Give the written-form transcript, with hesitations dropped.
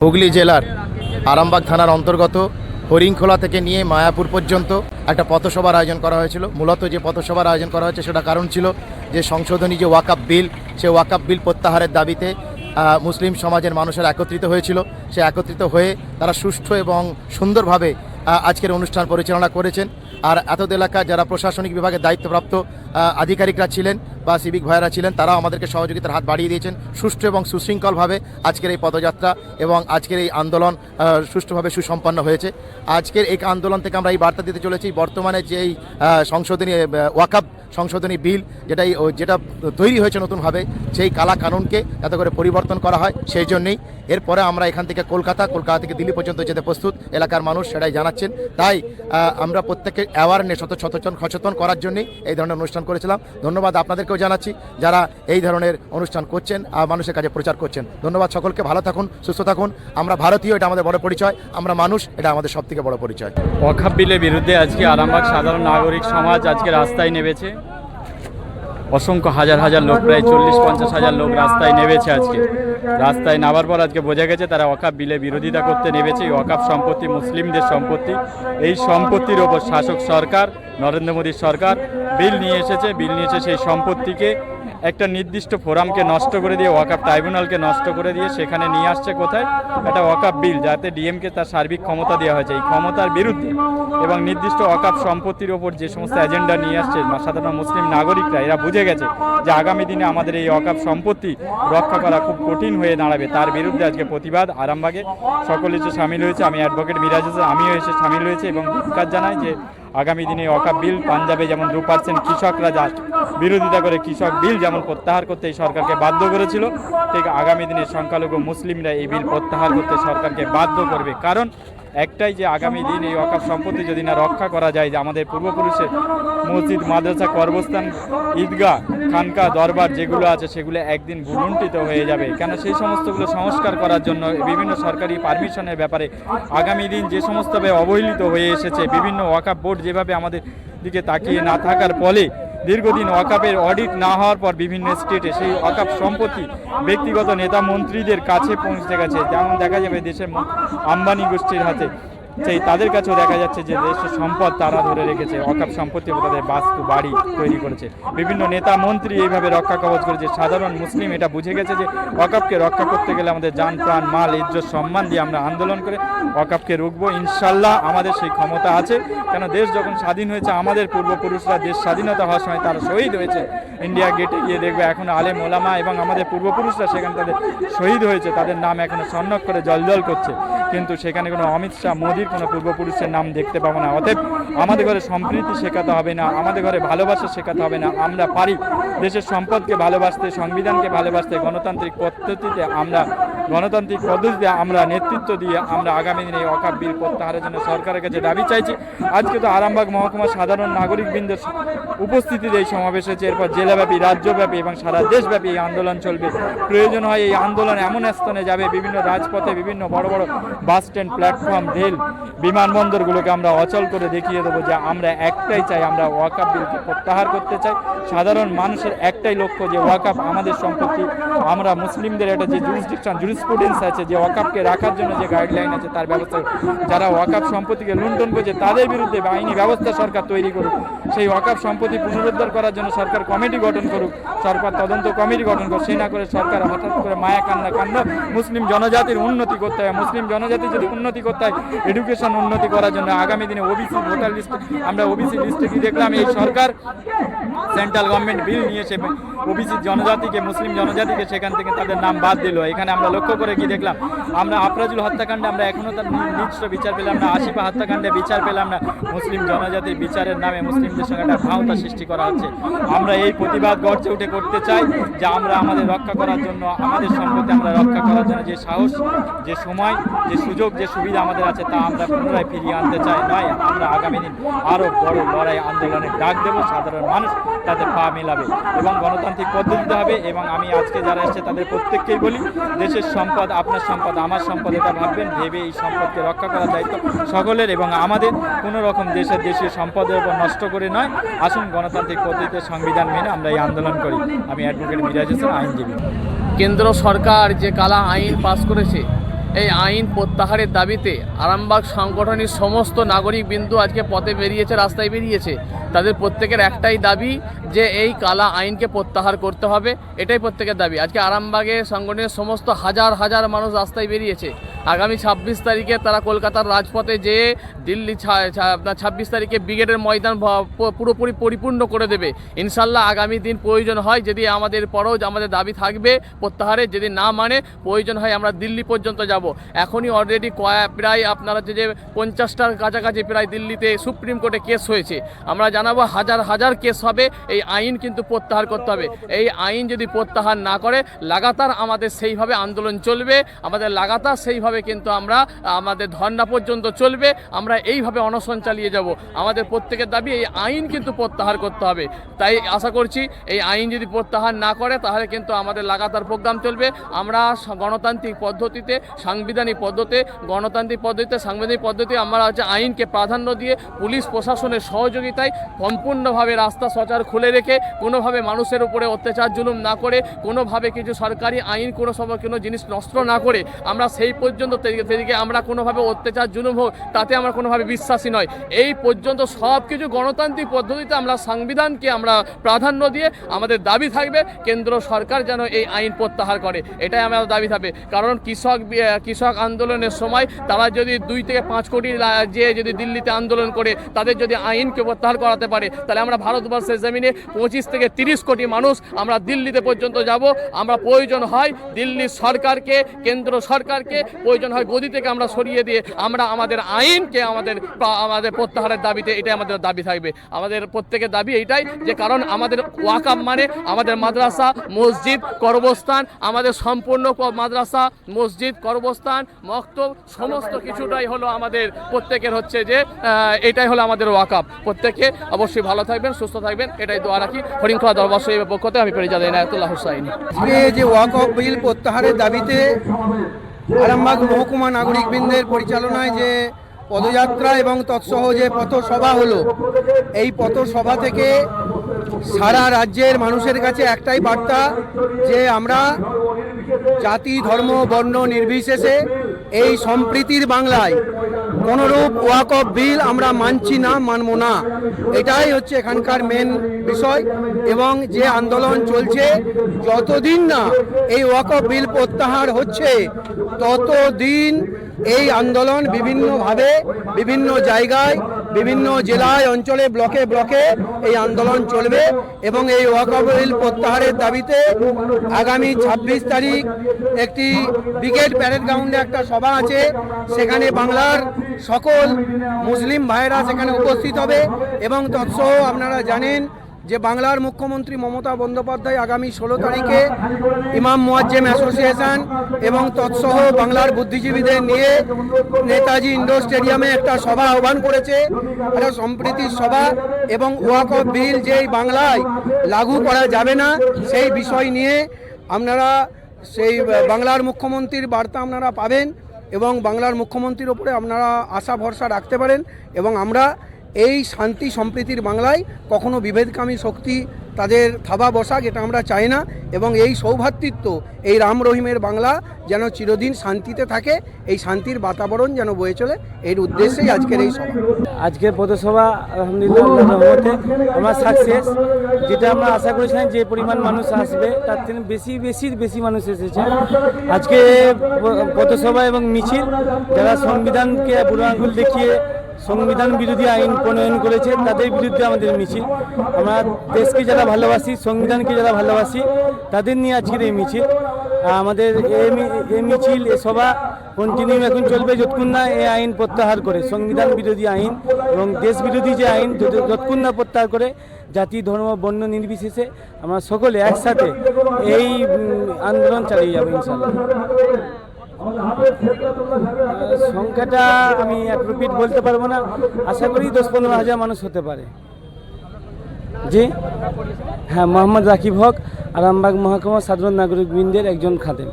হুগলি জেলার আরামবাগ থানার অন্তর্গত হরিংখোলা থেকে নিয়ে মায়াপুর পর্যন্ত একটা পথসভার আয়োজন করা হয়েছিল। মূলত যে পথসভার আয়োজন করা হয়েছে সেটা কারণ ছিল যে সংশোধনী যে ওয়াকফ বিল, সে ওয়াকফ বিল প্রত্যাহারের দাবিতে মুসলিম সমাজের মানুষেরা একত্রিত হয়েছিল। সে একত্রিত হয়ে তারা সুষ্ঠু এবং সুন্দরভাবে আজকের অনুষ্ঠান পরিচালনা করেছেন। আর এতদ এলাকা যারা প্রশাসনিক বিভাগের দায়িত্বপ্রাপ্ত আধিকারিকরা ছিলেন বা সিভিক ভাইয়েরা ছিলেন, তারাও আমাদেরকে সহযোগিতার হাত বাড়িয়ে দিয়েছেন। সুষ্ঠু এবং সুশৃঙ্খলভাবে আজকের এই পদযাত্রা এবং আজকের এই আন্দোলন সুষ্ঠুভাবে সুসম্পন্ন হয়েছে। আজকের এই আন্দোলন থেকে আমরা এই বার্তা দিতে চলেছি, বর্তমানে যে এই সংশোধনী ওয়াকফ সংশোধনী বিল যেটা তৈরি হয়েছে নতুনভাবে, সেই কালা কানুনকে যাতে করে পরিবর্তন করা হয়, সেই জন্যেই এরপরে আমরা এখান থেকে কলকাতা থেকে দিল্লি পর্যন্ত যেতে প্রস্তুত। এলাকার মানুষ সেটাই জানাচ্ছেন। তাই আমরা প্রত্যেককে অ্যাওয়ারনেস সচেতন করার জন্যই এই ধরনের অনুষ্ঠান করেছিলাম। ধন্যবাদ আপনাদেরকেও জানাচ্ছি যারা এই ধরনের অনুষ্ঠান করছেন আর মানুষের কাছে প্রচার করছেন। ধন্যবাদ সকলকে। ভালো থাকুন, সুস্থ থাকুন। আমরা ভারতীয়, এটা আমাদের বড় পরিচয়। আমরা মানুষ, এটা আমাদের সবথেকে বড় পরিচয়। ওয়াকফ বিলের বিরুদ্ধে আজকে আরামবাগ সাধারণ নাগরিক সমাজ আজকে রাস্তায় নেমেছে। অসংখ্য হাজার লোক, প্রায় 40-50 হাজার লোক রাস্তায় নেমেছে। আজকে রাস্তায় নামার পর আজকে বোঝা গেছে তারা ওয়াকফ বিলের বিরোধিতা করতে নেমেছে। এই ওয়াকফ সম্পত্তি মুসলিমদের সম্পত্তি। এই সম্পত্তির ওপর শাসক সরকার, নরেন্দ্র মোদীর সরকার বিল নিয়ে এসেছে। সেই সম্পত্তিকে একটা নির্দিষ্ট ফোরামকে নষ্ট করে দিয়ে, ওয়াকফ ট্রাইব্যুনালকে নষ্ট করে দিয়ে সেখানে নিয়ে আসছে কোথায় একটা ওয়াকফ বিল, যাতে ডিএমকে তার সার্বিক ক্ষমতা দেওয়া হয়েছে। এই ক্ষমতার বিরুদ্ধে এবং নির্দিষ্ট ওয়াকফ সম্পত্তির ওপর যে সমস্ত এজেন্ডা নিয়ে আসছে সাধারণ মুসলিম নাগরিকরা, এরা বুঝে গেছে যে আগামী দিনে আমাদের এই ওয়াকফ সম্পত্তি রক্ষা করা খুব কঠিন হয়ে দাঁড়াবে। তার বিরুদ্ধে আজকে প্রতিবাদ আরামবাগে সকলে এসে সামিল হয়েছে। আমি অ্যাডভোকেট মিরাজ হোসেন, আমিও এসে সামিল হয়েছে এবং ধিক্কার জানাই যে আগামী দিনে ওয়াকফ বিল, পাঞ্জাবে যেমন 2% কৃষকরা যা বিরোধিতা করে কৃষক বিল যেমন প্রত্যাহার করতে এই সরকারকে বাধ্য করেছিল, ঠিক আগামী দিনে সংখ্যালঘু মুসলিমরা এই বিল প্রত্যাহার করতে সরকারকে বাধ্য করবে। কারণ একটাই, যে আগামী দিন এই ওয়াকফ সম্পত্তি যদি না রক্ষা করা যায়, যে আমাদের পূর্বপুরুষের মসজিদ, মাদ্রাসা, কবরস্থান, ঈদগাহ, খানকা, দরবার যেগুলো আছে সেগুলো একদিন ভুলুণ্ঠিত হয়ে যাবে। কেন সেই সমস্তগুলো সংস্কার করার জন্য বিভিন্ন সরকারি পারমিশনের ব্যাপারে আগামী দিন যে সমস্তভাবে অবহেলিত হয়ে এসেছে, বিভিন্ন ওয়াকফ বোর্ড যেভাবে আমাদের দিকে তাকিয়ে না থাকার ফলে দীর্ঘদিন ওয়াকফের অডিট না হওয়ার পর বিভিন্ন স্টেটে সেই ওয়াকফ সম্পত্তি ব্যক্তিগত নেতা মন্ত্রীদের কাছে পৌঁছে গেছে। যেমন দেখা যাবে দেশের আম্বানি গোষ্ঠীর হাতে, সেই তাদের কাছেও দেখা যাচ্ছে যে দেশের সম্পদ তারা ধরে রেখেছে। ওয়াকফ সম্পত্তি তাদের বাস্তু বাড়ি তৈরি করেছে। বিভিন্ন নেতা মন্ত্রী এইভাবে রক্ষা কবচ করেছে। সাধারণ মুসলিম এটা বুঝে গেছে যে ওয়াকফকে রক্ষা করতে গেলে আমাদের জান, প্রাণ, মাল, ইজ্জত, সম্মান দিয়ে আমরা আন্দোলন করে ওয়াকফকে রুখবো। ইনশাল্লাহ আমাদের সেই ক্ষমতা আছে। কেন দেশ যখন স্বাধীন হয়েছে, আমাদের পূর্বপুরুষরা দেশ স্বাধীনতা হওয়ার সময় তারা শহীদ হয়েছে। ইন্ডিয়া গেটে গিয়ে দেখবে এখন আলেম ওলামা এবং আমাদের পূর্বপুরুষরা সেখানে তাদের শহীদ হয়েছে, তাদের নাম এখনো স্বর্ণাক্ষরে জলজল করছে। কিন্তু সেখানে কোনো অমিত শাহ, মোদীর কোনো পূর্বপুরুষের নাম দেখতে পাবো না। অতএব আমাদের ঘরে সম্প্রীতি শেখাতে হবে না, আমাদের ঘরে ভালোবাসা শেখাতে হবে না। আমরা পারি দেশের সম্পদকে ভালোবাসতে, সংবিধানকে ভালোবাসতে, গণতান্ত্রিক পদ্ধতিতে আমরা নেতৃত্ব দিয়ে আমরা আগামী দিনে এই ওয়াকফ বিল প্রত্যাহারের জন্য সরকারের কাছে দাবি চাইছি। আজকে তো আরামবাগ মহকুমা সাধারণ নাগরিকবৃন্দের উপস্থিতিতে এই সমাবেশ হয়েছে। এরপর জেলাব্যাপী, রাজ্যব্যাপী এবং সারা দেশব্যাপী এই আন্দোলন চলবে। প্রয়োজন হয় এই আন্দোলন এমন স্থানে যাবে, বিভিন্ন রাজপথে, বিভিন্ন বড় বড় বাস স্ট্যান্ড, প্ল্যাটফর্ম, রেল, বিমানবন্দরগুলোকে আমরা অচল করে দেখিয়ে দেবো যে আমরা একটাই চাই, আমরা ওয়াকফ বিলকে প্রত্যাহার করতে চাই। সাধারণ মানুষের একটাই লক্ষ্য যে ওয়াকফ আমাদের সম্পত্তি। আমরা মুসলিমদের একটা যে জুরিসপ্রুডেন্স আছে, যে ওয়াকফকে রাখার জন্য যে গাইডলাইন আছে তার ব্যবস্থা, যারা ওয়াকফ সম্পত্তিকে লুণ্ঠন করছে তাদের বিরুদ্ধে আইনি ব্যবস্থা সরকার তৈরি করুক। সেই ওয়াকফ সম্পত্তি পুনরুদ্ধার করার জন্য সরকার কমিটি গঠন করুক, সরকার তদন্ত কমিটি গঠন করুক। সে না করে সরকার হঠাৎ করে মায়া কান্না মুসলিম জনজাতির উন্নতি করতে হয়। মুসলিম জনজাতি যদি উন্নতি করতে হয়, এডুকেশন উন্নতি করার জন্য আগামী দিনে ওবিসি ভোটার লিস্ট, আমরা ওবিসি লিস্টে কি দেখলাম, এই সরকার সেন্ট্রাল গভর্নমেন্ট বিল নিয়ে এসে ওবিসি জনজাতিকে, মুসলিম জনজাতিকে সেখান থেকে তাদের নাম বাদ দিল। এখানে আমরা লক্ষ্য করে কি দেখলাম, আমরা আফরাজুল হত্যাকাণ্ডে আমরা এখনও তার নির্দিষ্ট বিচার পেলাম না, আসিফা হত্যাকাণ্ডে বিচার পেলাম না। মুসলিম জনজাতির বিচারের নামে মুসলিমদের সঙ্গে একটা ভাওতা সৃষ্টি করা হচ্ছে। আমরা এই প্রতিবাদ গর্জে উঠে করতে চাই যে আমরা আমাদের রক্ষা করার জন্য, আমাদের সম্পত্তি আমরা রক্ষা করার জন্য যে সাহস, যে সময়, যে সুযোগ, যে সুবিধা আমাদের আছে তা আমরা পুনরায় ফিরিয়ে আনতে চাই। নয়, আমরা আগামী দিন আরও বড় লড়াই আন্দোলনের ডাক দেব। সাধারণ মানুষ তাদের পা মেলাবে এবং গণতান্ত্রিক পদ্ধতিতে হবে। এবং আমি আজকে যারা এসেছে তাদের প্রত্যেককেই বলি, দেশের সম্পদ আপনার সম্পদ, আমার সম্পদ, এটা ভাববেন, ভেবে এই সম্পদকে রক্ষা করার দায়িত্ব সকলের এবং আমাদের। কোনো রকম দেশীয় সম্পদের উপর নষ্ট করে নয়। আসুন গণতান্ত্রিক পদ্ধতিতে সংবিধান মেনে আমরা এই আন্দোলন করি। আমি অ্যাডভোকেট মিরাজ হোসেন, আইনজীবী। কেন্দ্র সরকার যে কালা আইন পাস করেছে, এই আইন প্রত্যাহারের দাবিতে আরামবাগ সাংগঠনিক সমস্ত নাগরিক বিন্দু আজকে পথে বেরিয়েছে, রাস্তায় বেরিয়েছে। তাদের প্রত্যেকের একটাই দাবি যে এই কালা আইনকে প্রত্যাহার করতে হবে, এটাই প্রত্যেকের দাবি। আজকে আরামবাগে সংগঠনের সমস্ত হাজার হাজার মানুষ রাস্তায় বেরিয়েছে। আগামী 26 তারিখে তারা কলকাতার রাজপথে যেয়ে দিল্লি 26 তারিখে ব্রিগেডের ময়দান পুরোপুরি পরিপূর্ণ করে দেবে ইনশাল্লাহ। আগামী দিন প্রয়োজন হয়, যদি আমাদের পরেও আমাদের দাবি থাকবে প্রত্যাহারে, যদি না মানে প্রয়োজন হয় আমরা দিল্লি পর্যন্ত যাব। এখনই অলরেডি প্রায় আপনারা যে 50টার কাছাকাছি প্রায় দিল্লিতে সুপ্রিম কোর্টে কেস হয়েছে। আমরা জানাবো হাজার হাজার কেস হবে। এই আইন কিন্তু প্রত্যাহার করতে হবে। এই আইন যদি প্রত্যাহার না করে লাগাতার আমাদের সেইভাবে আন্দোলন চলবে, আমাদের লাগাতার সেইভাবে কিন্তু আমরা আমাদের ধর্ণা পর্যন্ত চলবে। আমরা এইভাবে অনশন চালিয়ে যাব। আমাদের প্রত্যেকের দাবি এই আইন কিন্তু প্রত্যাহার করতে হবে। তাই আশা করছি এই আইন যদি প্রত্যাহার না করে তাহলে কিন্তু আমাদের লাগাতার প্রোগ্রাম চলবে। আমরা গণতান্ত্রিক পদ্ধতিতে, সাংবিধানিক পদ্ধতিতে আমরা আইনকে প্রাধান্য দিয়ে পুলিশ প্রশাসনের সহযোগিতায় সম্পূর্ণভাবে রাস্তা সচার খুলে রেখে কোনোভাবে মানুষের উপরে অত্যাচার জুলুম না করে, কোনোভাবে কিছু সরকারি আইন কোনো জিনিস নষ্ট না করে আমরা সেই পর্যন্ত থেকে আমরা কোনোভাবে অত্যাচার জুলুম হোক তাতে আমরা কোনোভাবে বিশ্বাসী নয়। এই পর্যন্ত সব কিছু গণতান্ত্রিক পদ্ধতিতে আমরা সংবিধানকে আমরা প্রাধান্য দিয়ে আমাদের দাবি থাকবে কেন্দ্র সরকার যেন এই আইন প্রত্যাহার করে, এটাই আমাদের দাবি থাকবে। কারণ কৃষক আন্দোলনের সময় তারা যদি 2 থেকে 5 কোটি যে যদি দিল্লিতে আন্দোলন করে তাদের যদি আইনকে প্রত্যাহার করাতে পারে, তাহলে আমরা ভারতবর্ষের জমিনে 25 থেকে 30 কোটি মানুষ আমরা দিল্লিতে পর্যন্ত যাব। আমরা প্রয়োজন হয় দিল্লি সরকারকে, কেন্দ্র সরকারকে প্রয়োজন হয় গদি থেকে আমরা সরিয়ে দিয়ে আমরা আমাদের আইনকে আমাদের প্রত্যাহারের দাবিতে, এটাই আমাদের দাবি থাকবে। আমাদের প্রত্যেকের দাবি এইটাই যে কারণ আমাদের ওয়াকাফ মানে আমাদের মাদ্রাসা, মসজিদ, কর্মস্থান, আমাদের সম্পূর্ণ মাদ্রাসা, মসজিদ, কর্মস্থান, মক্তব সমস্ত কিছুটাই হলো আমাদের প্রত্যেকের হচ্ছে যে এটাই হলো আমাদের ওয়াকাফ। প্রত্যেকে অবশ্যই ভালো থাকবেন, সুস্থ থাকবেন, এটাই দোয়া রাখি। হরিংখোলা দরবার শরীফের পক্ষ থেকে আমি পরিচালক ইনায়েতুল্লাহ হুসাইন। যে ওয়াকফ বিল প্রত্যাহারের দাবিতে আরামবাগ মহকুমা নাগরিকবৃন্দের পরিচালনায় যে পদযাত্রা এবং তৎসহ যে পথসভা হলো, এই পথসভা থেকে সারা রাজ্যের মানুষের কাছে একটাই বার্তা যে আমরা জাতি, ধর্ম, বর্ণ নির্বিশেষে এই সম্প্রীতির বাংলায় কোনোরূপ ওয়াকফ বিল আমরা মানছি না, মানব না। এটাই হচ্ছে এখানকার মেন বিষয়। এবং যে আন্দোলন চলছে, যতদিন না এই ওয়াকফ বিল প্রত্যাহার হচ্ছে ততদিন এই আন্দোলন বিভিন্নভাবে বিভিন্ন জায়গায়, বিভিন্ন জেলায়, অঞ্চলে, ব্লকে ব্লকে এই আন্দোলন চলবে। এবং এই ওয়াকফ বিল প্রত্যাহারের দাবিতে আগামী 26 তারিখ একটি ব্রিগেড প্যারেড গ্রাউন্ডে একটা সভা আছে, সেখানে বাংলার সকল মুসলিম ভাইয়েরা সেখানে উপস্থিত হবে। এবং তৎসহ আপনারা জানেন যে বাংলার মুখ্যমন্ত্রী মমতা বন্দ্যোপাধ্যায় আগামী 16 তারিখে ইমাম মুয়াজ্জেম অ্যাসোসিয়েশন এবং তৎসহ বাংলার বুদ্ধিজীবীদের নিয়ে নেতাজি ইন্ডোর স্টেডিয়ামে একটা সভা আহ্বান করেছে, একটা সম্প্রীতির সভা। এবং ওয়াকফ বিল যেই বাংলায় লাগু করা যাবে না সেই বিষয় নিয়ে আপনারা সেই বাংলার মুখ্যমন্ত্রীর বার্তা আপনারা পাবেন এবং বাংলার মুখ্যমন্ত্রীর ওপরে আপনারা আশা ভরসা রাখতে পারেন। এবং আমরা এই শান্তি সম্প্রীতির বাংলায় কখনো বিভেদকামী শক্তি তাদের থাবা বসাক, এটা আমরা চাই না। এবং এই সৌভ্রাতৃত্ব, এই রাম রহিমের বাংলা যেন চিরদিন শান্তিতে থাকে, এই শান্তির বাতাবরণ যেন বয়ে চলে, এর উদ্দেশ্যেই আজকের এই সভা। আজকের পথসভা আলহামদুলিল্লাহ রহমতে আমরা সাকসেস। যেটা আমরা আশা করেছিলাম যে পরিমাণ মানুষ আসবে তার থেকে বেশি মানুষ এসেছে। আজকে পথসভা এবং মিছিল, যারা সংবিধানকে বুড়ো আঙুল দেখিয়ে সংবিধান বিরোধী আইন প্রণয়ন করেছে তাদের বিরুদ্ধে আমাদের মিছিল। আমরা দেশকে যারা ভালোবাসি, সংবিধানকে যারা ভালোবাসি, তাদের নিয়ে আজকের এই মিছিল। আমাদের এই মিছিল, এ সভা কন্টিনিউ এখন চলবে যতক্ষণ না এই আইন প্রত্যাহার করে, সংবিধান বিরোধী আইন এবং দেশ বিরোধী যে আইন যতক্ষণ না প্রত্যাহার করে, জাতি, ধর্ম, বর্ণ নির্বিশেষে আমরা সকলে একসাথে এই আন্দোলন চালিয়ে যাবো ইনশাআল্লাহ। সংখ্যাটা আমি অ্যাপ্রোপ্রিয়েট বলতে পারবো না, আশা করি 10-15 হাজার মানুষ হতে পারে। জি হ্যাঁ, মোহাম্মদ রাকিব হক, আরামবাগ মহকুমা সাধারণ নাগরিক বৃন্দের একজন খাদেম।